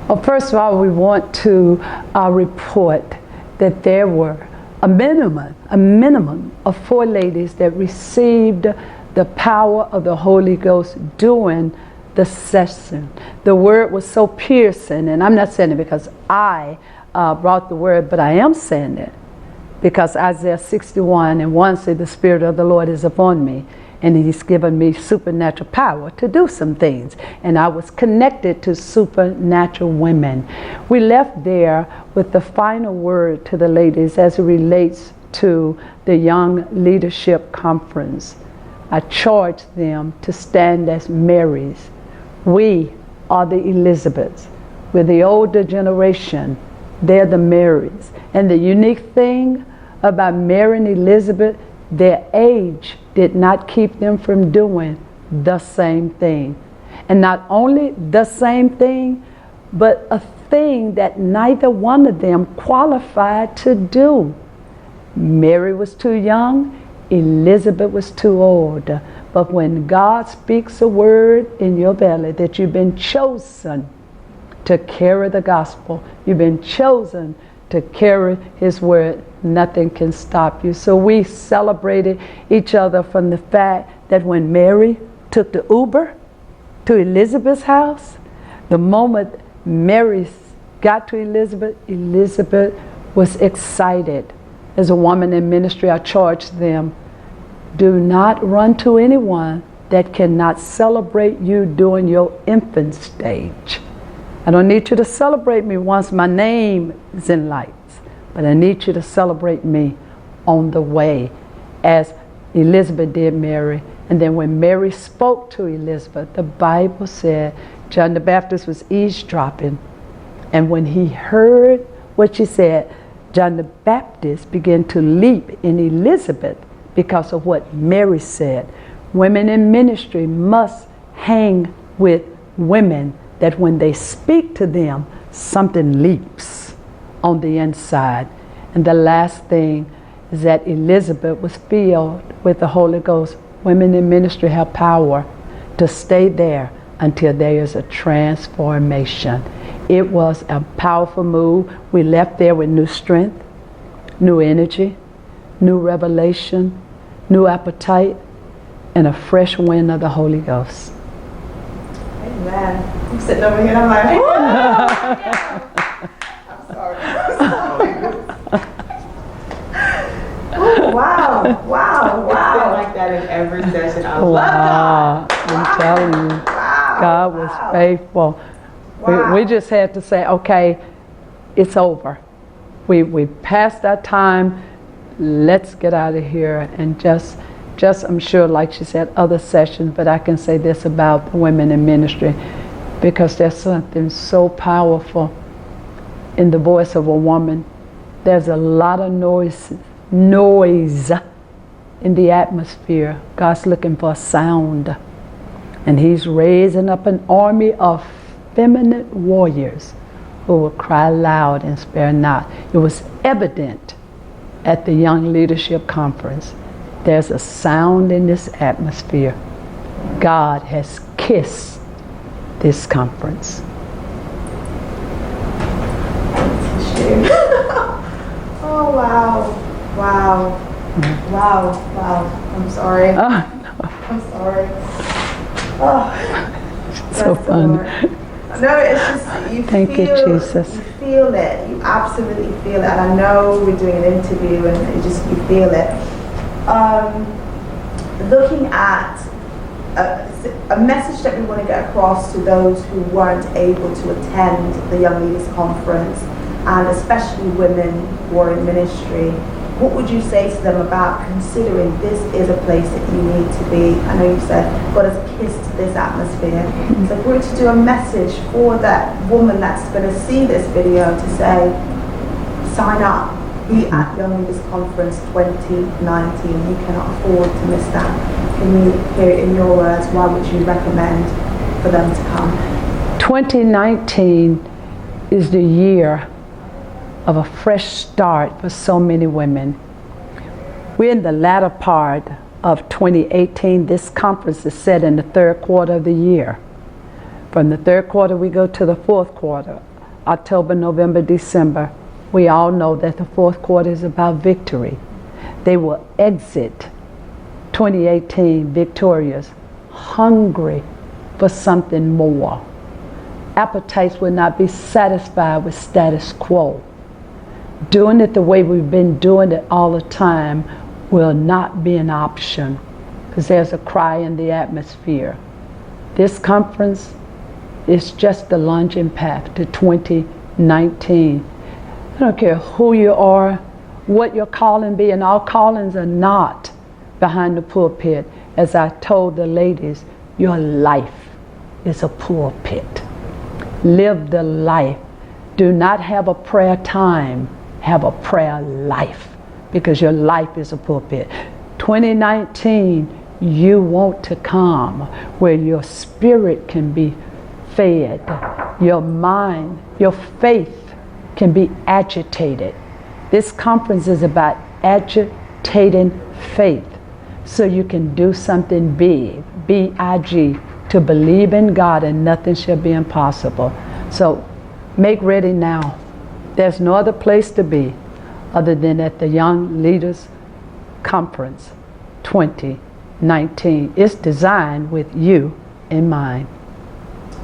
Well, first of all, we want to report that there were a minimum of 4 ladies that received the power of the Holy Ghost during the session. The word was so piercing, and I'm not saying it because I brought the word, but I am saying it because Isaiah 61:1 says, the Spirit of the Lord is upon me, and He's given me supernatural power to do some things. And I was connected to supernatural women. We left there with the final word to the ladies as it relates to the Young Leadership Conference. I charged them to stand as Marys. We are the Elizabeths. We're the older generation. They're the Marys. And the unique thing about Mary and Elizabeth, their age did not keep them from doing the same thing. And not only the same thing, but a thing that neither one of them qualified to do. Mary was too young, Elizabeth was too old. But when God speaks a word in your belly that you've been chosen to carry the gospel, you've been chosen to carry His word, nothing can stop you. So we celebrated each other from the fact that when Mary took the Uber to Elizabeth's house, the moment Mary got to Elizabeth, Elizabeth was excited. As a woman in ministry, I charged them, do not run to anyone that cannot celebrate you during your infant stage. I don't need you to celebrate me once my name is in lights, but I need you to celebrate me on the way, as Elizabeth did Mary. And then when Mary spoke to Elizabeth, the Bible said John the Baptist was eavesdropping. And when he heard what she said, John the Baptist began to leap in Elizabeth because of what Mary said. Women in ministry must hang with women that when they speak to them, something leaps on the inside. And the last thing is that Elizabeth was filled with the Holy Ghost. Women in ministry have power to stay there until there is a transformation. It was a powerful move. We left there with new strength, new energy, new revelation, new appetite, and a fresh wind of the Holy Ghost. Amen. I'm sitting over here and I'm like, I'm sorry. Oh, wow. I feel like that in every session. I love God. I'm telling you, God was faithful. We just had to say, okay, it's over. We passed that time. Let's get out of here. And just I'm sure, like she said, other sessions, but I can say this about the women in ministry, because there's something so powerful in the voice of a woman. There's a lot of noise in the atmosphere. God's looking for a sound, and He's raising up an army of feminine warriors who will cry loud and spare not. It was evident at the Young Leadership Conference. There's a sound in this atmosphere. God has kissed this conference. Oh, wow. I'm sorry. I'm sorry. Oh, so fun. No, it's just, you Thank you, Jesus. You feel it. You absolutely feel it. And I know we're doing an interview and you feel it. Looking at a message that we want to get across to those who weren't able to attend the Young Leaders Conference, and especially women who are in ministry, what would you say to them about considering this is a place that you need to be? I know you said God has kissed this atmosphere. So if we were to do a message for that woman that's going to see this video to say, sign up, be at Young Leaders Conference 2019. You cannot afford to miss that. Can you hear it in your words? Why would you recommend for them to come? 2019 is the year of a fresh start for so many women. We're in the latter part of 2018. This conference is set in the third quarter of the year. From the third quarter, we go to the fourth quarter. October, November, December, we all know that the fourth quarter is about victory. They will exit 2018 victorious, hungry for something more. Appetites will not be satisfied with status quo. Doing it the way we've been doing it all the time will not be an option, because there's a cry in the atmosphere. This conference is just the launching pad to 2019. I don't care who you are, what your calling be, and all callings are not behind the pulpit. As I told the ladies, your life is a pulpit. Live the life. Do not have a prayer time, have a prayer life, because your life is a pulpit. 2019, you want to come where your spirit can be fed, your mind, your faith can be agitated. This conference is about agitating faith so you can do something big, B-I-G, to believe in God and nothing shall be impossible. So make ready now. There's no other place to be other than at the Young Leaders Conference 2019. It's designed with you in mind.